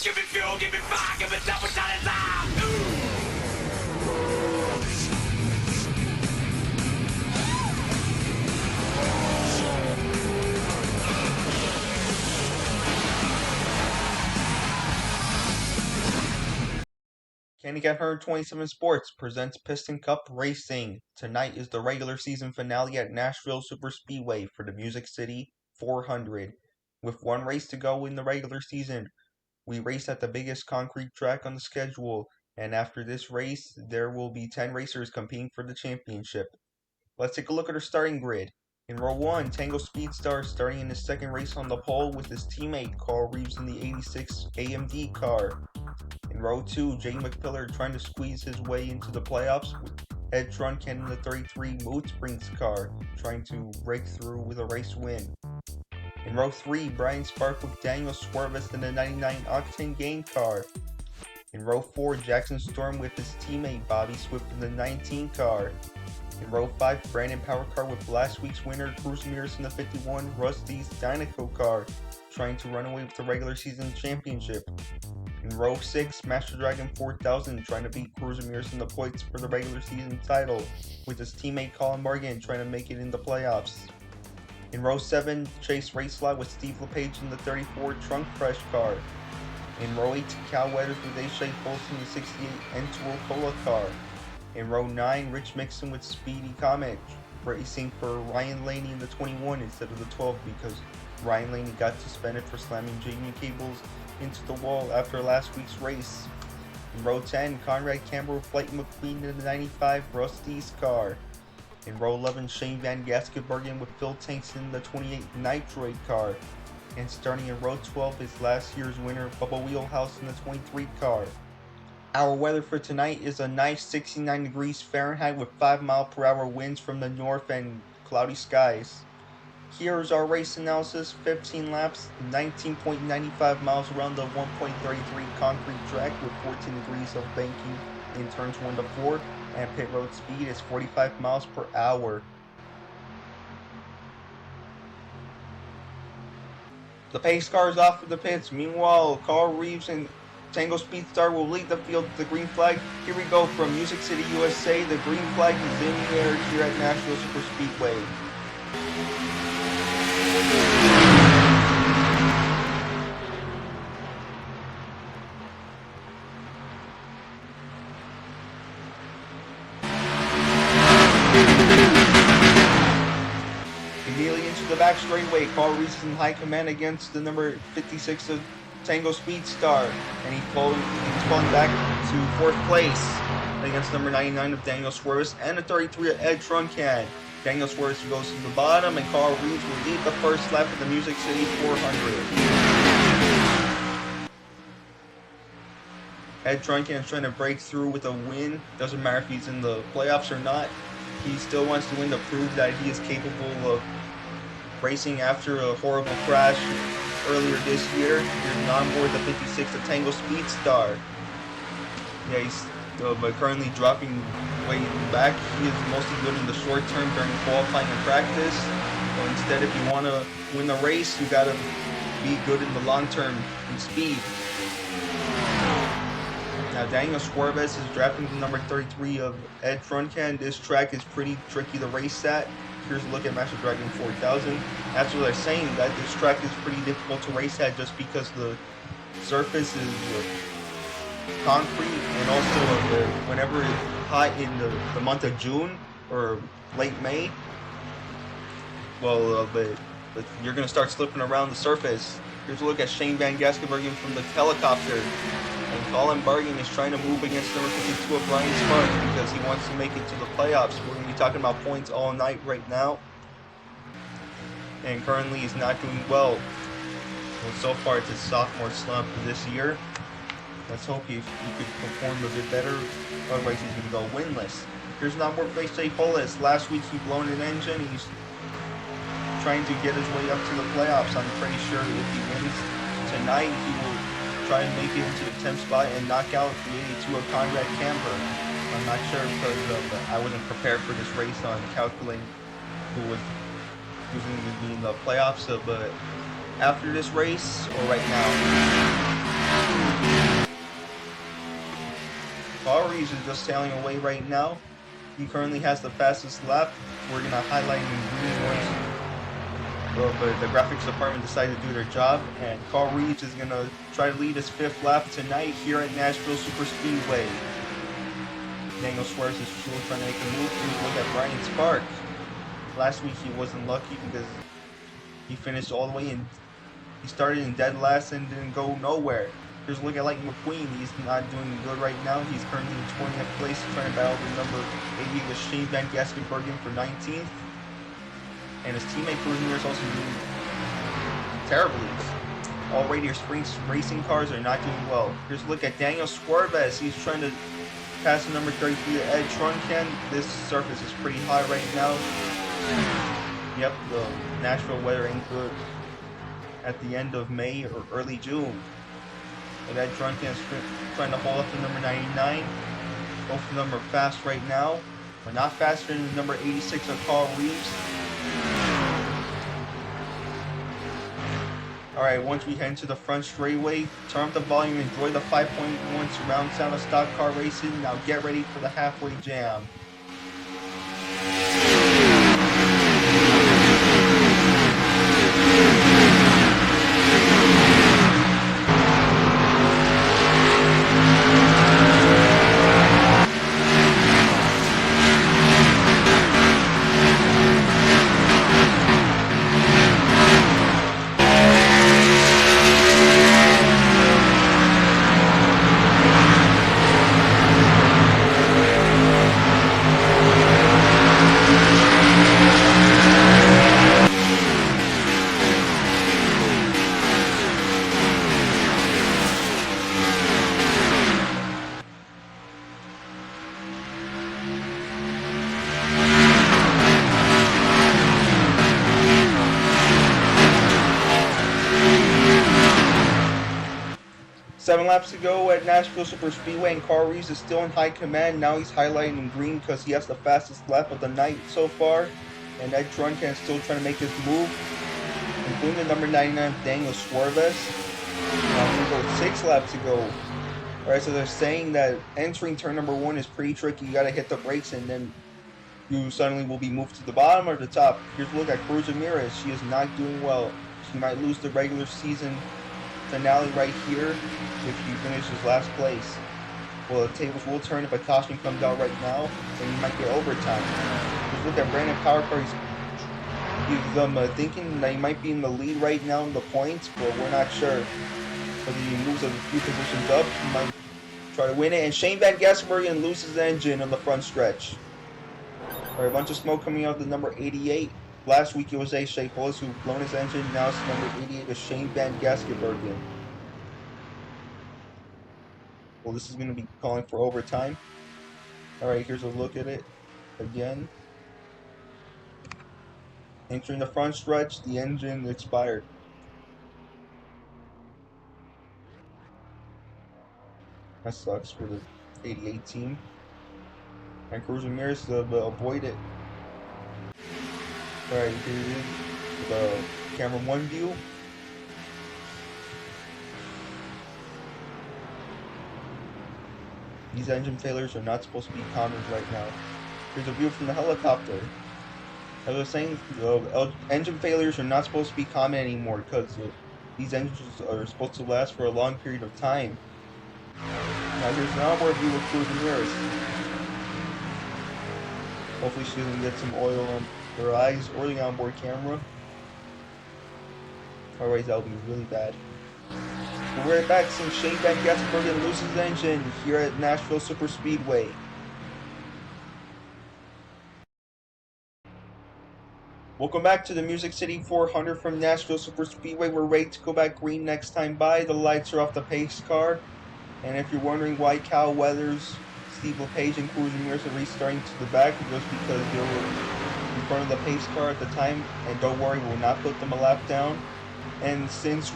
Give me fuel, give me fire, give me double time. Handicap 127 Sports presents Piston Cup Racing. Tonight is the regular season finale at Nashville Superspeedway for the Music City 400. With one race to go in the regular season, we race at the biggest concrete track on the schedule, and after this race, there will be 10 racers competing for the championship. Let's take a look at our starting grid. In row 1, Tango Speedstar starting in his second race on the pole with his teammate Carl Reeves in the 86 AMD car. In row 2, Jay McPillar trying to squeeze his way into the playoffs with Ed Trunken in the 33 Mood Springs car, trying to break through with a race win. In row 3, Brian Spark with Daniel Swervis in the 99 Octane Game car. In row 4, Jackson Storm with his teammate Bobby Swift in the 19 car. In row 5, Brandon Powercar with last week's winner Cruz Ramirez in the 51 Rusty's Dynaco car, trying to run away with the regular season championship. In row 6, Master Dragon 4000 trying to beat Cruz Ramirez in the points for the regular season title, with his teammate Colin Morgan trying to make it in the playoffs. In row 7, Chase Racelot with Steve LePage in the 34 Trunk Fresh car. In row 8, Cal Weathers with A-Shay Folsom in the 68 Entour Cola car. In row 9, Rich Mixon with Speedy Comet racing for Ryan Laney in the 21 instead of the 12 because Ryan Laney got suspended for slamming Jamie Cables into the wall after last week's race. In row 10, Conrad Campbell with Clayton McQueen in the 95 Rusty's car. In row 11, Shane Van Gaskenbergen with Phil Tanks in the 28 Nitroid car. And starting in row 12 is last year's winner Bubba Wheelhouse in the 23 car. Our weather for tonight is a nice 69 degrees Fahrenheit with 5-mile-per-hour winds from the north and cloudy skies. Here's our race analysis: 15 laps, 19.95 miles around the 1.33 concrete track with 14 degrees of banking in turns 1 to 4, and pit road speed is 45 miles per hour. The pace car is off of the pits. Meanwhile, Carl Reeves and Tango Speedstar will lead the field to the green flag. Here we go from Music City, USA. The green flag is in the air here at Nashville Superspeedway. Immediately into the back straightaway, Carl Reeves is in high command against the number 56 of Tango Speedstar, and he's falling back to 4th place against number 99 of Daniel Swervis and the 33 of Ed Trunken. Daniel Swervis goes to the bottom, and Carl Reeves will lead the first lap of the Music City 400. Ed Trunken is trying to break through with a win. Doesn't matter if he's in the playoffs or not. He still wants to win to prove that he is capable of racing after a horrible crash earlier this year. He's on board the 56 of Tango Speedstar. Yeah, he's currently dropping way back. He is mostly good in the short term during qualifying and practice. So instead, if you want to win the race, you got to be good in the long term in speed. Now, Daniel Swervis is drafting the number 33 of Ed Trunken. This track is pretty tricky to race at. Here's a look at Master Dragon 4000. That's what they're saying, that this track is pretty difficult to race at just because the surface is concrete, and also whenever it's hot in the month of June or late May, well, you're going to start slipping around the surface. Here's a look at Shane Van Gaskenbergen from the helicopter. And Colin Bargan is trying to move against number 52 of Brian Spark because he wants to make it to the playoffs. We're going to be talking about points all night right now. And currently he's not doing well. So far it's his sophomore slump this year. Let's hope he could perform a bit better. Otherwise he's going to go winless. Here's number 4 Jay Polis. Last week he blown an engine. He's trying to get his way up to the playoffs. I'm pretty sure if he wins tonight, he will try and make it into the 10th spot and knock out the 82 of Conrad Camper. I'm not sure because I wasn't prepared for this race on calculating who was going to be in the playoffs. But after this race or right now? Carl Reeves is just sailing away right now. He currently has the fastest lap. We're going to highlight in green once but the graphics department decided to do their job. And Carl Reeves is going to try to lead his 5th lap tonight here at Nashville Superspeedway. Daniel Suarez is still trying to make a move. Here's a look at Brian Spark. Last week he wasn't lucky because he finished all the way in. He started in dead last and didn't go nowhere. Here's a look at Lightning McQueen. He's not doing good right now. He's currently in 20th place, trying to battle the number 80 with Shane Van Gaskenbergen for 19th. And his teammate Cruz Ramirez also doing terribly. All Radiator Springs racing cars are not doing well. Here's a look at Daniel Suarez. He's trying to pass the number 33 Ed Truncan. This surface is pretty hot right now. Yep, the Nashville weather ain't good at the end of May or early June. But Ed Truncan is trying to hold up the number 99. Both of them are fast right now, but not faster than the number 86 of Carl Reeves. Alright, once we head into the front straightaway, turn up the volume, enjoy the 5.1 surround sound of stock car racing. Now get ready for the halfway jam. Seven laps to go at Nashville Superspeedway, and Carl Reeves is still in high command. Now he's highlighting in green because he has the fastest lap of the night so far. And Ed Truncan is still trying to make his move, including the number 99 Daniel Suarez. Now we go 6 laps to go. Alright, so they're saying that entering turn number 1 is pretty tricky. You gotta hit the brakes and then you suddenly will be moved to the bottom or the top. Here's a look at Cruz Ramirez. She is not doing well. She might lose the regular season finale right here if he finishes last place. Well, the tables will turn if a caution comes out right now, and you might get overtime. Just look at Brandon Powercar. He's thinking that he might be in the lead right now in the points, but we're not sure. But if he moves a few positions up, he might try to win it. And Shane Van Gassenbergen loses the engine on the front stretch. Alright, a bunch of smoke coming out of the number 88. Last week it was Shea Hollis who blown his engine. Now it's number 88 with Shane Van Gaskenbergen. Well, this is going to be calling for overtime. Alright, here's a look at it again. Entering the front stretch, the engine expired. That sucks for the 88 team. And Cruz Ramirez avoid it. Alright, here it is. The camera 1 view. These engine failures are not supposed to be common right now. Here's a view from the helicopter. As I was saying, engine failures are not supposed to be common anymore because these engines are supposed to last for a long period of time. Now here's an onboard view of Cruz Ramirez. Hopefully she doesn't get some oil on her eyes or the onboard camera. Otherwise that would be really bad. But we're back since Shane Van Gassenbergen loses the engine here at Nashville Superspeedway. Welcome back to the Music City 400 from Nashville Superspeedway. We're ready to go back green next time by. The lights are off the pace car. And if you're wondering why Cal Weathers, Steve LePage, and Cruz Ramirez are restarting to the back, just because they were in front of the pace car at the time. And don't worry, we'll not put them a lap down. And since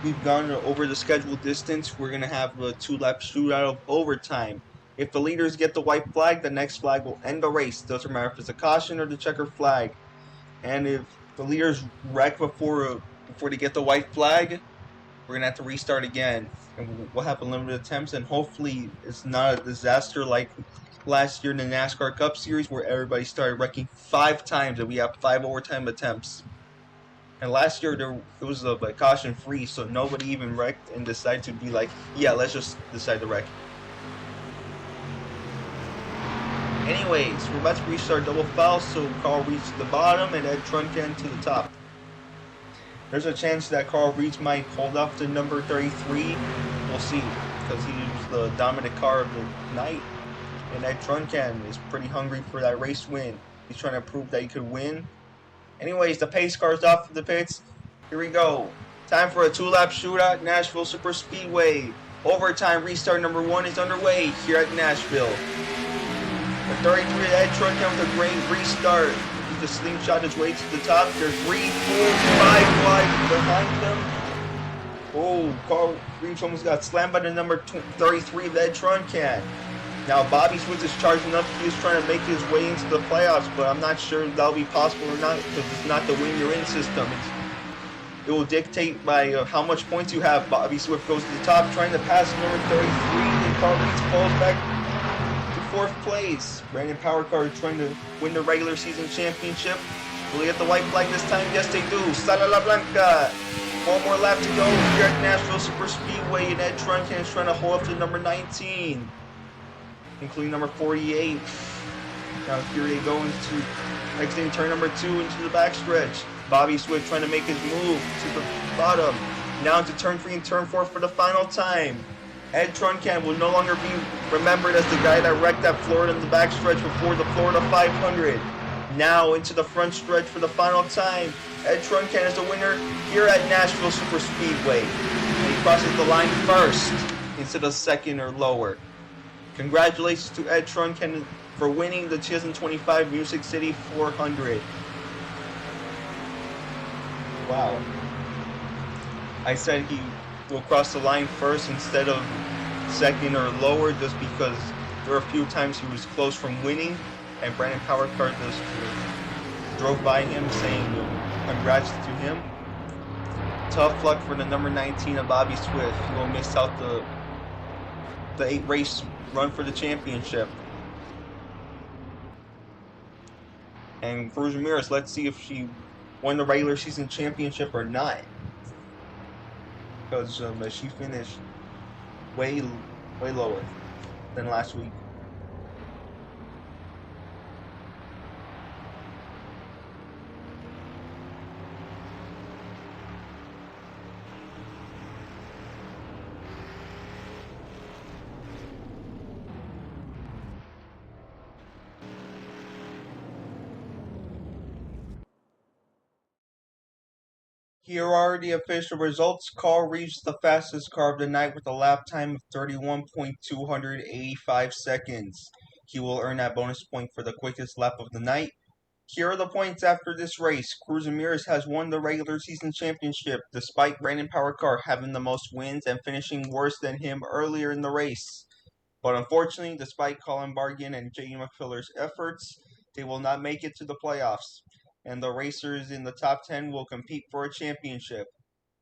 we've gone over the scheduled distance, we're going to have a 2-lap shootout of overtime. If the leaders get the white flag, the next flag will end the race. Doesn't matter if it's a caution or the checker flag. And if the leaders wreck before they get the white flag, we're gonna have to restart again, and we'll have unlimited attempts, and hopefully it's not a disaster like last year in the NASCAR Cup Series where everybody started wrecking 5 times and we have 5 overtime attempts. And last year it was a caution free, so nobody even wrecked and decided to be like, yeah, let's just decide to wreck. Anyways, we're about to restart double foul, so Carl reaches the bottom and Ed Truncan to the top. There's a chance that Carl Reeds might hold off to number 33. We'll see, because he was the dominant car of the night. And Ed Truncan is pretty hungry for that race win. He's trying to prove that he could win. Anyways, the pace car's off of the pits. Here we go. Time for a 2-lap shootout at Nashville Superspeedway. Overtime restart number 1 is underway here at Nashville. The 33 Ed Truncan with a great restart. He just slingshot his way to the top. There's 3, 4, 5 wide behind them. Oh, Carl Reeves almost got slammed by the number 33 Ed Truncan. Now Bobby Swift is charging up. He is trying to make his way into the playoffs, but I'm not sure that'll be possible or not because it's not the win you're in system. It will dictate by how much points you have. Bobby Swift goes to the top, trying to pass number 33, and Carl Reeds falls back to 4th place. Brandon Powercar is trying to win the regular season championship. Will they get the white flag this time? Yes, they do. Sala La Blanca. 1 more lap to go here at Nashville Superspeedway, and Ed Truncan is trying to hold up to number 19. Including number 48. Now here they go into exiting turn number 2 into the backstretch. Bobby Swift trying to make his move to the bottom. Now into turn 3 and turn 4 for the final time. Ed Truncan will no longer be remembered as the guy that wrecked that Florida in the backstretch before the Florida 500. Now into the front stretch for the final time. Ed Truncan is the winner here at Nashville Superspeedway. And he crosses the line first instead of second or lower. Congratulations to Ed Truncan for winning the 2025 Music City 400. Wow. I said he will cross the line first instead of second or lower just because there were a few times he was close from winning, and Brandon Powercar just drove by him saying congrats to him. Tough luck for the number 19 of Bobby Swift. He will miss out the 8 race run for the championship. And Cruz Ramirez, let's see if she won the regular season championship or not. Because she finished way lower than last week. Here are the official results. Carl Reeves the fastest car of the night with a lap time of 31.285 seconds. He will earn that bonus point for the quickest lap of the night. Here are the points after this race. Cruz Ramirez has won the regular season championship despite Brandon Powercar having the most wins and finishing worse than him earlier in the race. But unfortunately, despite Colin Bargan and J.D. McFiller's efforts, they will not make it to the playoffs, and the racers in the top 10 will compete for a championship.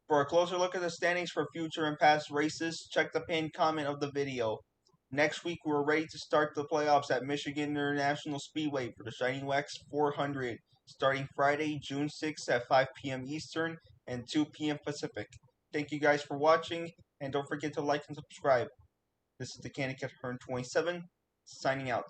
For a closer look at the standings for future and past races, check the pinned comment of the video. Next week, we're ready to start the playoffs at Michigan International Speedway for the Shiny Wax 400, starting Friday, June 6th at 5 p.m. Eastern and 2 p.m. Pacific. Thank you guys for watching, and don't forget to like and subscribe. This is the Candy Cat Hearn 27, signing out.